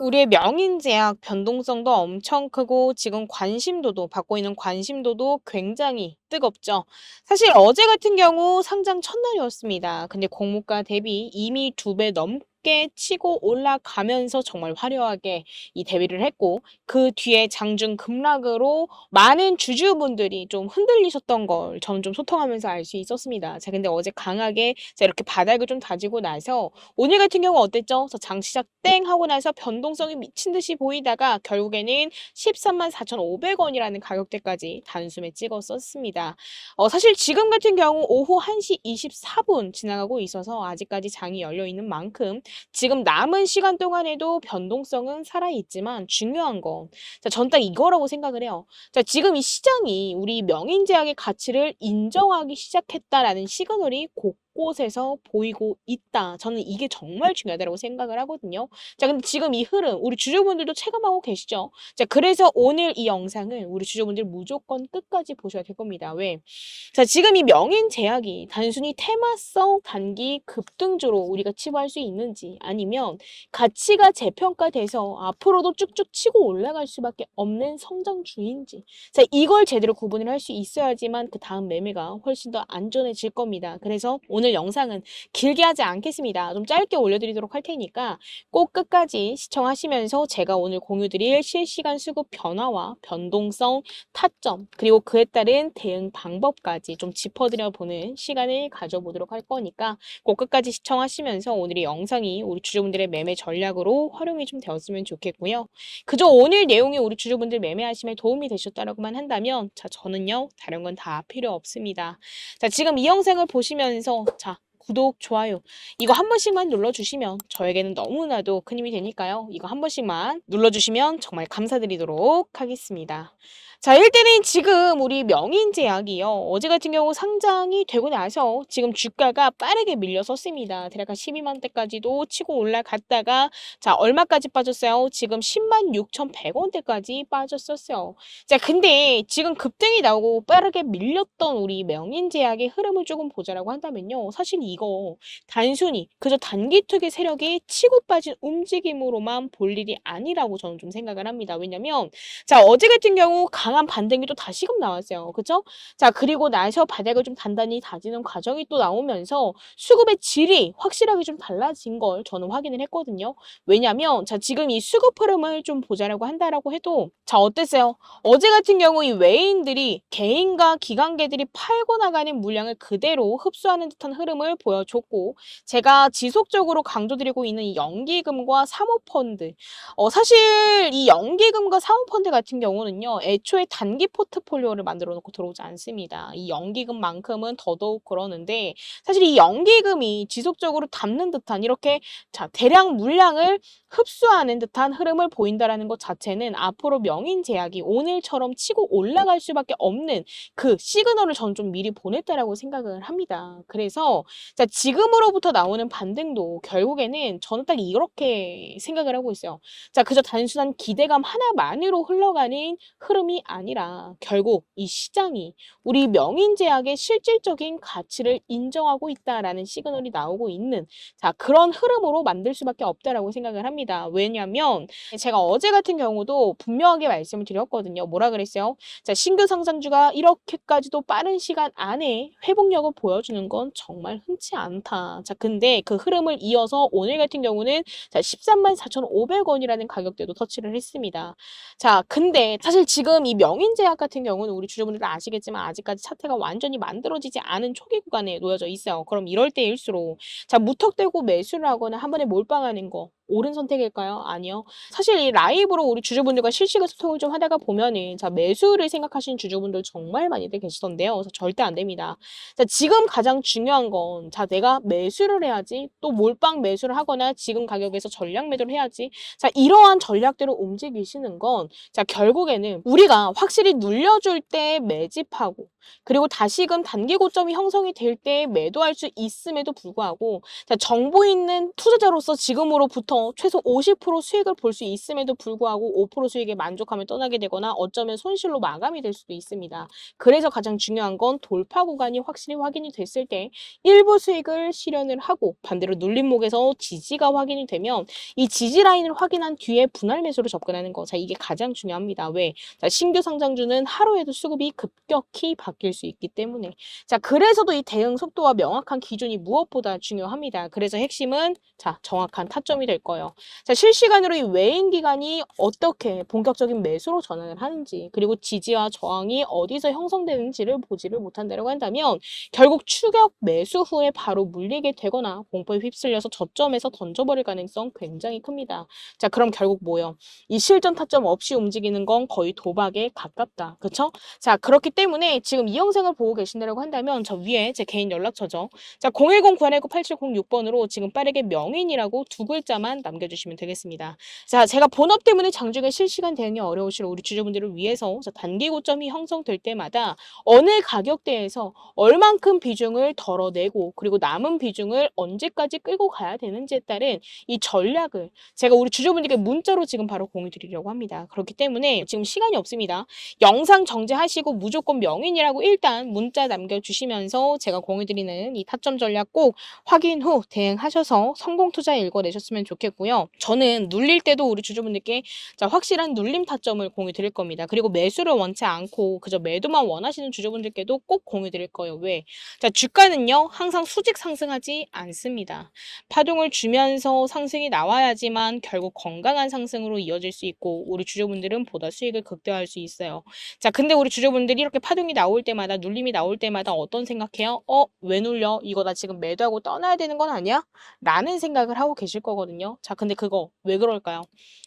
우리의 명인제약 변동성도 엄청 크고 지금 관심도도 받고 있는 관심도도 굉장히 뜨겁죠. 사실 어제 같은 경우 상장 첫날이었습니다. 근데 공모가 대비 이미 2배 넘게 치고 올라가면서 정말 화려하게 이 데뷔를 했고 그 뒤에 장중 급락으로 많은 주주분들이 좀 흔들리셨던 걸 저는 좀 소통하면서 알 수 있었습니다. 자, 근데 어제 강하게 자 이렇게 바닥을 좀 다지고 나서 오늘 같은 경우 어땠죠? 그래서 장 시작 땡 하고 나서 변동성이 미친 듯이 보이다가 결국에는 134,500원이라는 가격대까지 단숨에 찍었었습니다. 사실 지금 같은 경우 오후 1시 24분 지나가고 있어서 아직까지 장이 열려 있는 만큼 지금 남은 시간 동안에도 변동성은 살아있지만 중요한 건 자, 전 딱 이거라고 생각을 해요. 자, 지금 이 시장이 우리 명인제약의 가치를 인정하기 시작했다라는 시그널이 곳곳에서 보이고 있다. 저는 이게 정말 중요하다고 생각을 하거든요. 자, 근데 지금 이 흐름 우리 주주분들도 체감하고 계시죠? 자, 그래서 오늘 이 영상을 우리 주주분들 무조건 끝까지 보셔야 될 겁니다. 왜? 자, 지금 이 명인제약이 단순히 테마성 단기 급등주로 우리가 치부할 수 있는지 아니면 가치가 재평가돼서 앞으로도 쭉쭉 치고 올라갈 수밖에 없는 성장주인지 자, 이걸 제대로 구분을 할 수 있어야지만 그 다음 매매가 훨씬 더 안전해질 겁니다. 그래서 오늘 영상은 길게 하지 않겠습니다. 좀 짧게 올려드리도록 할 테니까 꼭 끝까지 시청하시면서 제가 오늘 공유드릴 실시간 수급 변화와 변동성, 타점, 그리고 그에 따른 대응 방법까지 좀 짚어드려 보는 시간을 가져보도록 할 거니까 꼭 끝까지 시청하시면서 오늘의 영상이 우리 주주분들의 매매 전략으로 활용이 좀 되었으면 좋겠고요. 그저 오늘 내용이 우리 주주분들 매매하심에 도움이 되셨다라고만 한다면 자, 저는요, 다른 건 다 필요 없습니다. 자, 지금 이 영상을 보시면서 자, 구독, 좋아요 이거 한 번씩만 눌러주시면 저에게는 너무나도 큰 힘이 되니까요. 이거 한 번씩만 눌러주시면 정말 감사드리도록 하겠습니다. 자, 일단은 지금 우리 명인제약이요. 어제 같은 경우 상장이 되고 나서 지금 주가가 빠르게 밀려섰습니다. 대략 한 12만대까지도 치고 올라갔다가 자, 얼마까지 빠졌어요? 지금 106,100원대까지 빠졌었어요. 자, 근데 지금 급등이 나오고 빠르게 밀렸던 우리 명인제약의 흐름을 조금 보자라고 한다면요. 사실 이거 단순히 그저 단기 투기 세력이 치고 빠진 움직임으로만 볼 일이 아니라고 저는 좀 생각을 합니다. 왜냐면 자, 어제 같은 경우 강한 반등이 또 다시금 나왔어요. 그쵸? 자, 그리고 나서 바닥을 좀 단단히 다지는 과정이 또 나오면서 수급의 질이 확실하게 좀 달라진 걸 저는 확인을 했거든요. 왜냐면 자, 지금 이 수급 흐름을 좀 보자라고 한다라고 해도 자, 어땠어요? 어제 같은 경우 이 외인들이 개인과 기관계들이 팔고 나가는 물량을 그대로 흡수하는 듯한 흐름을 보여줬고 제가 지속적으로 강조드리고 있는 이 연기금과 사모펀드 사실 이 연기금과 사모펀드 같은 경우는요. 애초에 단기 포트폴리오를 만들어 놓고 들어오지 않습니다. 이 연기금만큼은 더더욱 그러는데 사실 이 연기금이 지속적으로 담는 듯한 이렇게 자, 대량 물량을 흡수하는 듯한 흐름을 보인다라는 것 자체는 앞으로 명인제약이 오늘처럼 치고 올라갈 수밖에 없는 그 시그널을 저는 좀 미리 보냈다라고 생각을 합니다. 그래서 자, 지금으로부터 나오는 반등도 결국에는 저는 딱 이렇게 생각을 하고 있어요. 자, 그저 단순한 기대감 하나만으로 흘러가는 흐름이 아니라 결국 이 시장이 우리 명인제약의 실질적인 가치를 인정하고 있다라는 시그널이 나오고 있는 자, 그런 흐름으로 만들 수밖에 없다라고 생각을 합니다. 왜냐면 제가 어제 같은 경우도 분명하게 말씀을 드렸거든요. 뭐라 그랬어요? 자, 신규 상장주가 이렇게까지도 빠른 시간 안에 회복력을 보여주는 건 정말 흔치 않다. 자, 근데 그 흐름을 이어서 오늘 같은 경우는 자, 134,500원이라는 가격대도 터치를 했습니다. 자, 근데 사실 지금 이 명인제약 같은 경우는 우리 주주분들도 아시겠지만 아직까지 차트가 완전히 만들어지지 않은 초기 구간에 놓여져 있어요. 그럼 이럴 때일수록 자, 무턱대고 매수를 하거나 한 번에 몰빵하는 거 옳은 선택일까요? 아니요. 사실 이 라이브로 우리 주주분들과 실시간 소통을 좀 하다가 보면은 자, 매수를 생각하시는 주주분들 정말 많이들 계시던데요. 그래서 절대 안 됩니다. 자, 지금 가장 중요한 건 자, 내가 매수를 해야지 또 몰빵 매수를 하거나 지금 가격에서 전략 매도를 해야지. 자, 이러한 전략대로 움직이시는 건 자, 결국에는 우리가 확실히 눌려줄 때 매집하고 그리고 다시금 단기 고점이 형성이 될 때 매도할 수 있음에도 불구하고 자, 정보 있는 투자자로서 지금으로부터 그쵸. 최소 50% 수익을 볼 수 있음에도 불구하고 5% 수익에 만족하며 떠나게 되거나 어쩌면 손실로 마감이 될 수도 있습니다. 그래서 가장 중요한 건 돌파 구간이 확실히 확인이 됐을 때 일부 수익을 실현을 하고 반대로 눌림목에서 지지가 확인이 되면 이 지지 라인을 확인한 뒤에 분할 매수로 접근하는 거. 자, 이게 가장 중요합니다. 왜? 자, 신규 상장주는 하루에도 수급이 급격히 바뀔 수 있기 때문에. 자, 그래서도 이 대응 속도와 명확한 기준이 무엇보다 중요합니다. 그래서 핵심은 자, 정확한 타점이 될 거예요. 자, 실시간으로 이 외인 기간이 어떻게 본격적인 매수로 전환을 하는지, 그리고 지지와 저항이 어디서 형성되는지를 보지를 못한다고 한다면 결국 추격 매수 후에 바로 물리게 되거나 공포에 휩쓸려서 저점에서 던져버릴 가능성 굉장히 큽니다. 자, 그럼 결국 뭐예요? 이 실전 타점 없이 움직이는 건 거의 도박에 가깝다. 그쵸? 자, 그렇기 때문에 지금 이 영상을 보고 계신다고 한다면 저 위에 제 개인 연락처죠. 자, 010-919-8706번으로 지금 빠르게 명인이라고 두 글자만 남겨주시면 되겠습니다. 자, 제가 본업 때문에 장중에 실시간 대응이 어려우실 우리 주주분들을 위해서 자, 단기 고점이 형성될 때마다 어느 가격대에서 얼만큼 비중을 덜어내고 그리고 남은 비중을 언제까지 끌고 가야 되는지에 따른 이 전략을 제가 우리 주주분들께 문자로 지금 바로 공유 드리려고 합니다. 그렇기 때문에 지금 시간이 없습니다. 영상 정지하시고 무조건 명인이라고 일단 문자 남겨주시면서 제가 공유 드리는 이 타점 전략 꼭 확인 후 대응하셔서 성공 투자 읽어내셨으면 좋겠고요. 저는 눌릴 때도 우리 주주분들께 자, 확실한 눌림 타점을 공유 드릴 겁니다. 그리고 매수를 원치 않고 그저 매도만 원하시는 주주분들께도 꼭 공유 드릴 거예요. 왜? 자, 주가는요 항상 수직 상승하지 않습니다. 파동을 주면서 상승이 나와야지만 결국 건강한 상승으로 이어질 수 있고 우리 주주분들은 보다 수익을 극대화할 수 있어요. 자, 근데 우리 주주분들이 이렇게 파동이 나올 때마다 눌림이 나올 때마다 어떤 생각해요? 왜 눌려? 이거 나 지금 매도하고 떠나야 되는 건 아니야? 라는 생각을 하고 계실 거거든요. 자, 근데 그거 왜 그럴까요?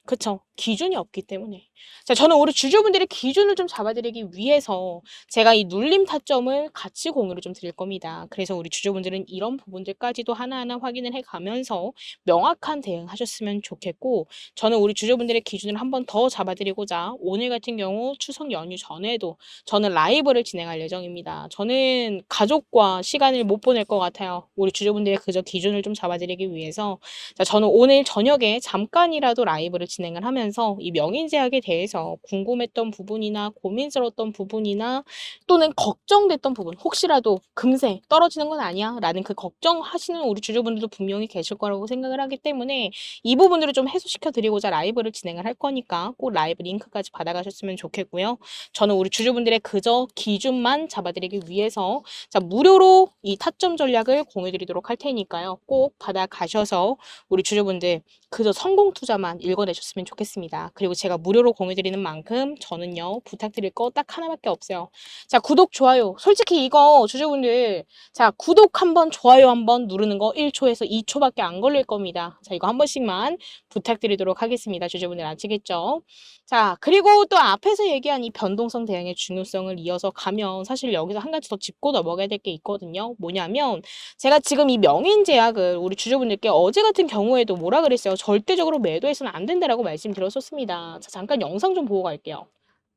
그쵸? 기준이 없기 때문에. 자, 저는 우리 주주분들의 기준을 좀 잡아드리기 위해서 제가 이 눌림 타점을 같이 공유를 좀 드릴 겁니다. 그래서 우리 주주분들은 이런 부분들까지도 하나하나 확인을 해가면서 명확한 대응하셨으면 좋겠고 저는 우리 주주분들의 기준을 한 번 더 잡아드리고자 오늘 같은 경우 추석 연휴 전에도 저는 라이브를 진행할 예정입니다. 저는 가족과 시간을 못 보낼 것 같아요. 우리 주주분들의 그저 기준을 좀 잡아드리기 위해서 자, 저는 오늘 저녁에 잠깐이라도 라이브를 진행을 하면서 이 명인제약에 대해서 궁금했던 부분이나 고민스러웠던 부분이나 또는 걱정됐던 부분 혹시라도 금세 떨어지는 건 아니야 라는 그 걱정하시는 우리 주주분들도 분명히 계실 거라고 생각을 하기 때문에 이 부분들을 좀 해소시켜 드리고자 라이브를 진행을 할 거니까 꼭 라이브 링크까지 받아가셨으면 좋겠고요. 저는 우리 주주분들의 그저 기준만 잡아드리기 위해서 자, 무료로 이 타점 전략을 공유 드리도록 할 테니까요. 꼭 받아가셔서 우리 주주분들 그저 성공 투자만 읽어내셨으면 좋겠습니다. 그리고 제가 무료로 공유드리는 만큼 저는요 부탁드릴 거 딱 하나밖에 없어요. 자, 구독, 좋아요. 솔직히 이거 주주분들 자, 구독 한번 좋아요 한번 누르는 거 1초에서 2초밖에 안 걸릴 겁니다. 자, 이거 한 번씩만 부탁드리도록 하겠습니다. 주주분들 아시겠죠? 자, 그리고 또 앞에서 얘기한 이 변동성 대응의 중요성을 이어서 가면 사실 여기서 한 가지 더 짚고 넘어가야 될 게 있거든요. 뭐냐면 제가 지금 이 명인제약을 우리 주주분들께 어제 같은 경우에도 뭐라 그랬어요? 절대적으로 매도해서는 안 된다라고 말씀드렸었습니다. 자, 잠깐 영상 좀 보고 갈게요.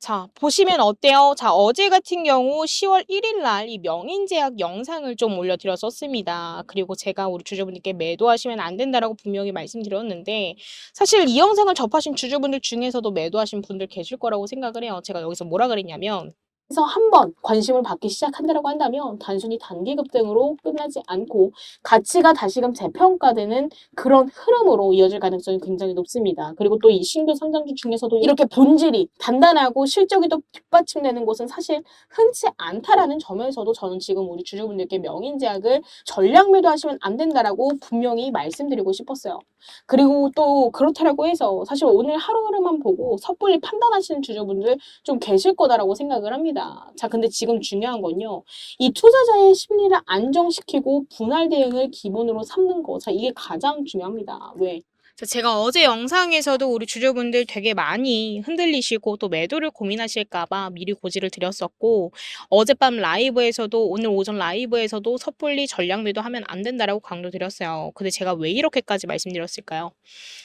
자, 보시면 어때요? 자, 어제 같은 경우 10월 1일 날 이 명인제약 영상을 좀 올려드렸었습니다. 그리고 제가 우리 주주분들께 매도하시면 안 된다라고 분명히 말씀드렸는데 사실 이 영상을 접하신 주주분들 중에서도 매도하신 분들 계실 거라고 생각을 해요. 제가 여기서 뭐라 그랬냐면 그래서 한번 관심을 받기 시작한다고 한다면 단순히 단기 급등으로 끝나지 않고 가치가 다시금 재평가되는 그런 흐름으로 이어질 가능성이 굉장히 높습니다. 그리고 또 이 신규 상장주 중에서도 이렇게 본질이 단단하고 실적이 또 뒷받침되는 곳은 사실 흔치 않다라는 점에서도 저는 지금 우리 주주분들께 명인제약을 전략 매도하시면 안 된다라고 분명히 말씀드리고 싶었어요. 그리고 또 그렇다라고 해서 사실 오늘 하루 흐름만 보고 섣불리 판단하시는 주주분들 좀 계실 거다라고 생각을 합니다. 자, 근데 지금 중요한 건요. 이 투자자의 심리를 안정시키고 분할 대응을 기본으로 삼는 거. 자, 이게 가장 중요합니다. 왜? 자, 제가 어제 영상에서도 우리 주주분들 되게 많이 흔들리시고 또 매도를 고민하실까봐 미리 고지를 드렸었고 어젯밤 라이브에서도 오늘 오전 라이브에서도 섣불리 전략 매도하면 안 된다라고 강조드렸어요. 근데 제가 왜 이렇게까지 말씀드렸을까요?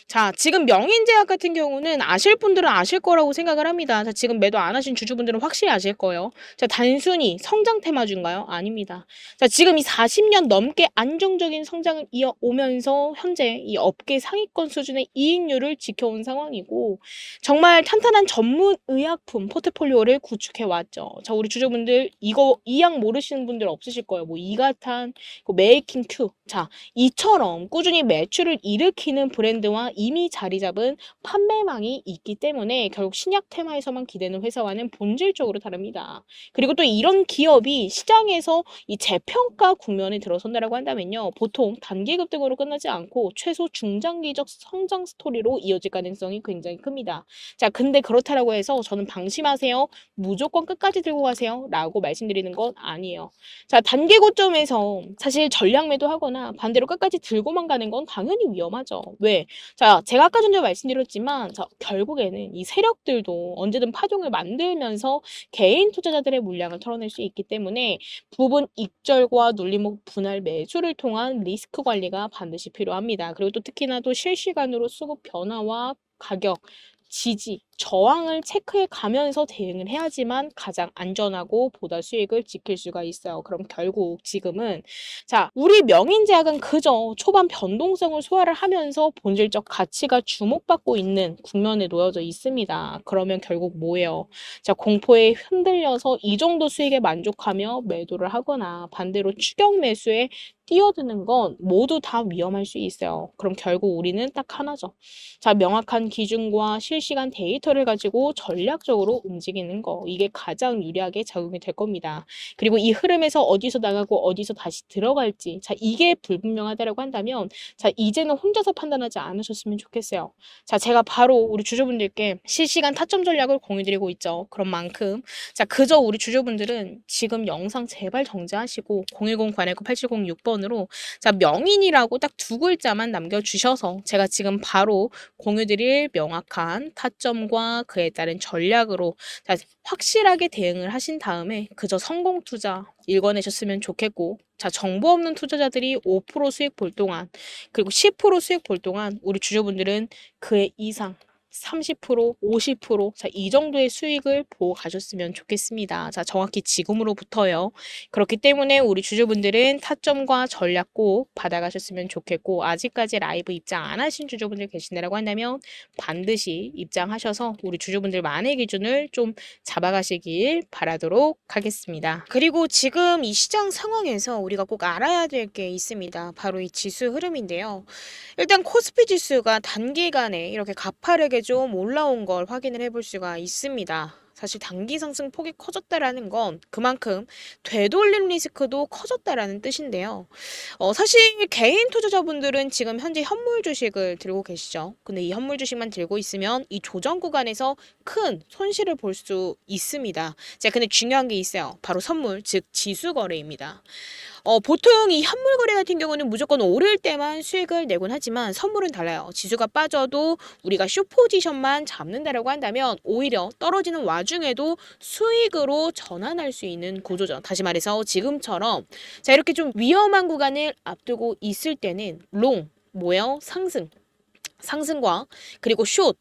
자, 지금 명인제약 같은 경우는 아실 분들은 아실 거라고 생각을 합니다. 자, 지금 매도 안 하신 주주분들은 확실히 아실 거예요. 자, 단순히 성장 테마주인가요? 아닙니다. 자, 지금 이 40년 넘게 안정적인 성장을 이어오면서 현재 이 업계 상위권 무조건 수준의 이익률을 지켜온 상황이고 정말 탄탄한 전문 의약품 포트폴리오를 구축해 왔죠. 자, 우리 주주분들 이거 이 약 모르시는 분들 없으실 거예요. 뭐 이가탄, 메이킹 큐. 자, 이처럼 꾸준히 매출을 일으키는 브랜드와 이미 자리 잡은 판매망이 있기 때문에 결국 신약 테마에서만 기대는 회사와는 본질적으로 다릅니다. 그리고 또 이런 기업이 시장에서 이 재평가 국면에 들어선다라고 한다면요. 보통 단기 급등으로 끝나지 않고 최소 중장기적 성장 스토리로 이어질 가능성이 굉장히 큽니다. 자, 근데 그렇다라고 해서 저는 방심하세요. 무조건 끝까지 들고 가세요. 라고 말씀드리는 건 아니에요. 자, 단기 고점에서 사실 전략 매도하거나 반대로 끝까지 들고만 가는 건 당연히 위험하죠. 왜? 자, 제가 아까 전에 말씀드렸지만 자, 결국에는 이 세력들도 언제든 파동을 만들면서 개인 투자자들의 물량을 털어낼 수 있기 때문에 부분 익절과 눌림목 분할 매수를 통한 리스크 관리가 반드시 필요합니다. 그리고 또 특히나 또 실시간으로 수급 변화와 가격, 지지, 저항을 체크해 가면서 대응을 해야지만 가장 안전하고 보다 수익을 지킬 수가 있어요. 그럼 결국 지금은 자, 우리 명인제약은 그저 초반 변동성을 소화를 하면서 본질적 가치가 주목받고 있는 국면에 놓여져 있습니다. 그러면 결국 뭐예요? 자, 공포에 흔들려서 이 정도 수익에 만족하며 매도를 하거나 반대로 추격 매수에 뛰어드는 건 모두 다 위험할 수 있어요. 그럼 결국 우리는 딱 하나죠. 자, 명확한 기준과 실시간 데이터를 가지고 전략적으로 움직이는 거. 이게 가장 유리하게 작용이 될 겁니다. 그리고 이 흐름에서 어디서 나가고 어디서 다시 들어갈지. 자, 이게 불분명하다라고 한다면 자, 이제는 혼자서 판단하지 않으셨으면 좋겠어요. 자, 제가 바로 우리 주주분들께 실시간 타점 전략을 공유드리고 있죠. 그런 만큼 자, 그저 우리 주주분들은 지금 영상 제발 정지하시고 010-870-6번으로 자, 명인이라고 딱 두 글자만 남겨주셔서 제가 지금 바로 공유드릴 명확한 타점과 그에 따른 전략으로 자, 확실하게 대응을 하신 다음에 그저 성공 투자 읽어내셨으면 좋겠고 자, 정보 없는 투자자들이 5% 수익 볼 동안 그리고 10% 수익 볼 동안 우리 주주분들은 그의 이상 30%, 50%, 자, 이 정도의 수익을 보고 가셨으면 좋겠습니다. 자, 정확히 지금으로부터요. 그렇기 때문에 우리 주주분들은 타점과 전략 꼭 받아가셨으면 좋겠고, 아직까지 라이브 입장 안 하신 주주분들 계신다라고 한다면 반드시 입장하셔서 우리 주주분들만의 기준을 좀 잡아가시길 바라도록 하겠습니다. 그리고 지금 이 시장 상황에서 우리가 꼭 알아야 될 게 있습니다. 바로 이 지수 흐름인데요. 일단 코스피 지수가 단기간에 이렇게 가파르게 좀 올라온 걸 확인을 해볼 수가 있습니다. 사실 단기 상승 폭이 커졌다라는 건 그만큼 되돌림 리스크도 커졌다라는 뜻인데요. 사실 개인 투자자분들은 지금 현재 현물 주식을 들고 계시죠. 근데 이 현물 주식만 들고 있으면 이 조정 구간에서 큰 손실을 볼 수 있습니다. 자, 근데 중요한 게 있어요. 바로 선물, 즉 지수 거래입니다. 보통 이 현물 거래 같은 경우는 무조건 오를 때만 수익을 내곤 하지만 선물은 달라요. 지수가 빠져도 우리가 숏 포지션만 잡는다라고 한다면 오히려 떨어지는 와중에도 수익으로 전환할 수 있는 구조죠. 다시 말해서 지금처럼 자, 이렇게 좀 위험한 구간을 앞두고 있을 때는 롱, 뭐예요? 상승과 그리고 숏,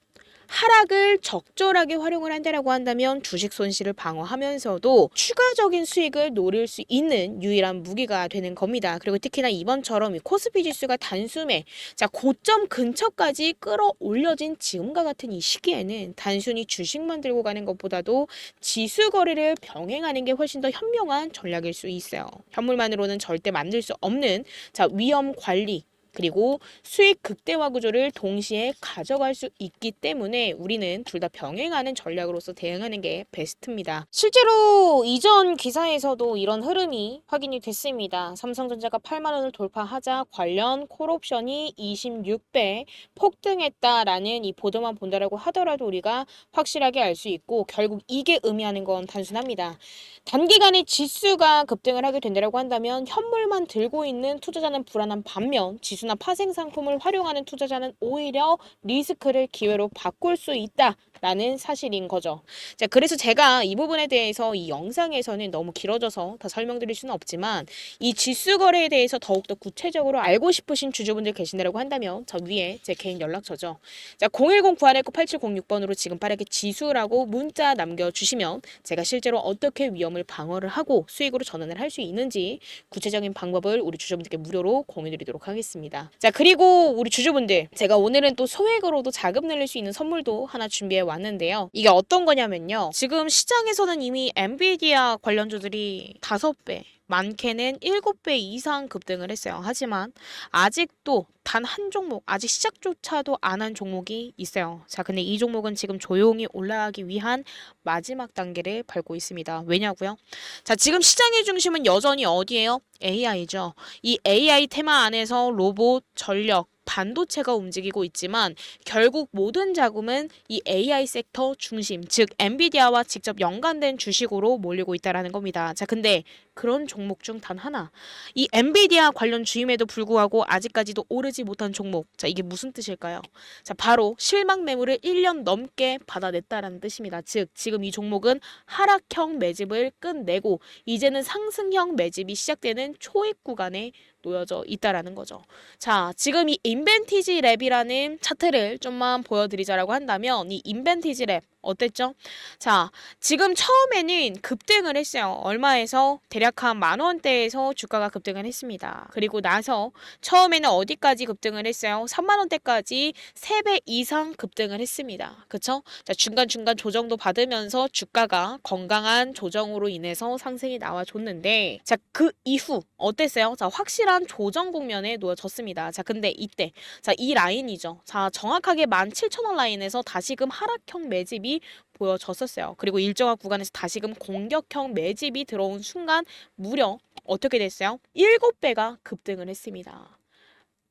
하락을 적절하게 활용을 한다라고 한다면 주식 손실을 방어하면서도 추가적인 수익을 노릴 수 있는 유일한 무기가 되는 겁니다. 그리고 특히나 이번처럼 이 코스피 지수가 단숨에 자, 고점 근처까지 끌어올려진 지금과 같은 이 시기에는 단순히 주식만 들고 가는 것보다도 지수 거래를 병행하는 게 훨씬 더 현명한 전략일 수 있어요. 현물만으로는 절대 만들 수 없는 자, 위험 관리 그리고 수익 극대화 구조를 동시에 가져갈 수 있기 때문에 우리는 둘 다 병행하는 전략으로서 대응하는 게 베스트입니다. 실제로 이전 기사에서도 이런 흐름이 확인이 됐습니다. 삼성전자가 8만 원을 돌파하자 관련 콜옵션이 26배 폭등했다라는 이 보도만 본다라고 하더라도 우리가 확실하게 알 수 있고 결국 이게 의미하는 건 단순합니다. 단기간에 지수가 급등을 하게 된다고 한다면 현물만 들고 있는 투자자는 불안한 반면 지수나 파생 상품을 활용하는 투자자는 오히려 리스크를 기회로 바꿀 수 있다. 라는 사실인 거죠. 자, 그래서 제가 이 부분에 대해서 이 영상에서는 너무 길어져서 다 설명드릴 수는 없지만 이 지수 거래에 대해서 더욱더 구체적으로 알고 싶으신 주주분들 계신다고 한다면 저 위에 제 개인 연락처죠. 자, 010-919-8706번으로 지금 빠르게 지수라고 문자 남겨주시면 제가 실제로 어떻게 위험을 방어를 하고 수익으로 전환을 할 수 있는지 구체적인 방법을 우리 주주분들께 무료로 공유드리도록 하겠습니다. 자, 그리고 우리 주주분들 제가 오늘은 또 소액으로도 자금 늘릴 수 있는 선물도 하나 준비해 왔는데요. 이게 어떤 거냐면요. 지금 시장에서는 이미 엔비디아 관련주들이 5배 많게는 7배 이상 급등을 했어요. 하지만 아직도 단 한 종목, 아직 시작조차도 안 한 종목이 있어요. 자, 근데 이 종목은 지금 조용히 올라가기 위한 마지막 단계를 밟고 있습니다. 왜냐고요? 자, 지금 시장의 중심은 여전히 어디예요? AI죠. 이 AI 테마 안에서 로봇, 전력, 반도체가 움직이고 있지만 결국 모든 자금은 이 AI 섹터 중심, 즉 엔비디아와 직접 연관된 주식으로 몰리고 있다라는 겁니다. 자, 근데 그런 종목 중 단 하나, 이 엔비디아 관련 주임에도 불구하고 아직까지도 오르지 못한 종목. 자, 이게 무슨 뜻일까요? 자, 바로 실망 매물을 1년 넘게 받아냈다라는 뜻입니다. 즉, 지금 이 종목은 하락형 매집을 끝내고 이제는 상승형 매집이 시작되는 초입 구간에 놓여져 있다라는 거죠. 자, 지금 이 인벤티지 랩이라는 차트를 좀만 보여드리자라고 한다면 이 인벤티지 랩 어땠죠? 자, 지금 처음에는 급등을 했어요. 얼마에서? 대략 한 10,000원대에서 주가가 급등을 했습니다. 그리고 나서 처음에는 어디까지 급등을 했어요? 30,000원대까지 3배 이상 급등을 했습니다. 그쵸? 자, 중간중간 조정도 받으면서 주가가 건강한 조정으로 인해서 상승이 나와줬는데, 자, 그 이후 어땠어요? 자, 확실한 조정 국면에 놓여졌습니다. 자, 근데 이때, 자, 이 라인이죠. 자, 정확하게 17,000원 라인에서 다시금 하락형 매집이 보여졌었어요. 그리고 일정한 구간에서 다시금 공격형 매집이 들어온 순간 무려 어떻게 됐어요? 7배가 급등을 했습니다.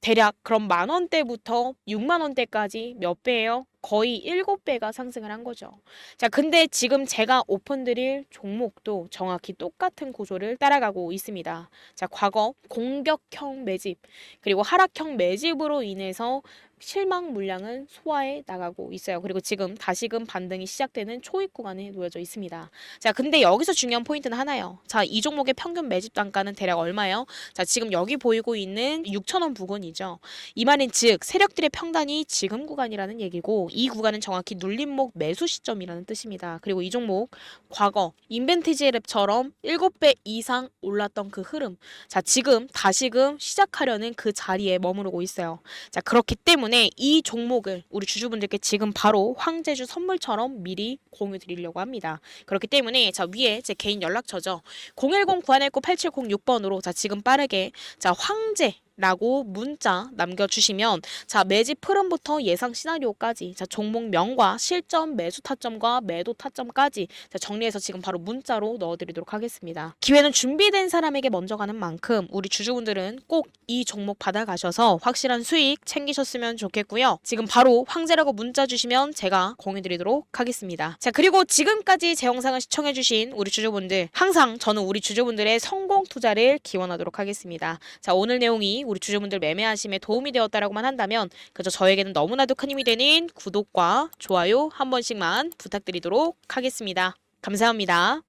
대략 그럼 10,000원대부터 60,000원대까지 몇 배예요? 거의 7배가 상승을 한 거죠. 자, 근데 지금 제가 오픈드릴 종목도 정확히 똑같은 구조를 따라가고 있습니다. 자, 과거 공격형 매집 그리고 하락형 매집으로 인해서 실망 물량은 소화해 나가고 있어요. 그리고 지금 다시금 반등이 시작되는 초입 구간에 놓여져 있습니다. 자, 근데 여기서 중요한 포인트는 하나요. 자, 이 종목의 평균 매집 단가는 대략 얼마예요? 자, 지금 여기 보이고 있는 6,000원 부근이죠. 이 말은 즉 세력들의 평단이 지금 구간이라는 얘기고 이 구간은 정확히 눌림목 매수 시점이라는 뜻입니다. 그리고 이 종목 과거 인벤티지 랩처럼 7배 이상 올랐던 그 흐름, 자, 지금 다시금 시작하려는 그 자리에 머무르고 있어요. 자, 그렇기 때문에 이 종목을 우리 주주분들께 지금 바로 황제주 선물처럼 미리 공유 드리려고 합니다. 그렇기 때문에 자, 위에 제 개인 연락처죠. 010-919-8706번으로 자, 지금 빠르게 자, 황제 라고 문자 남겨주시면 자, 매집 흐름부터 예상 시나리오까지 자, 종목명과 실점, 매수 타점과 매도 타점까지 자, 정리해서 지금 바로 문자로 넣어드리도록 하겠습니다. 기회는 준비된 사람에게 먼저 가는 만큼 우리 주주분들은 꼭 이 종목 받아가셔서 확실한 수익 챙기셨으면 좋겠고요. 지금 바로 황제라고 문자 주시면 제가 공유드리도록 하겠습니다. 자, 그리고 지금까지 제 영상을 시청해주신 우리 주주분들 항상 저는 우리 주주분들의 성공 투자를 기원하도록 하겠습니다. 자, 오늘 내용이 우리 주주분들 매매하심에 도움이 되었다라고만 한다면 그저 저에게는 너무나도 큰 힘이 되는 구독과 좋아요 한 번씩만 부탁드리도록 하겠습니다. 감사합니다.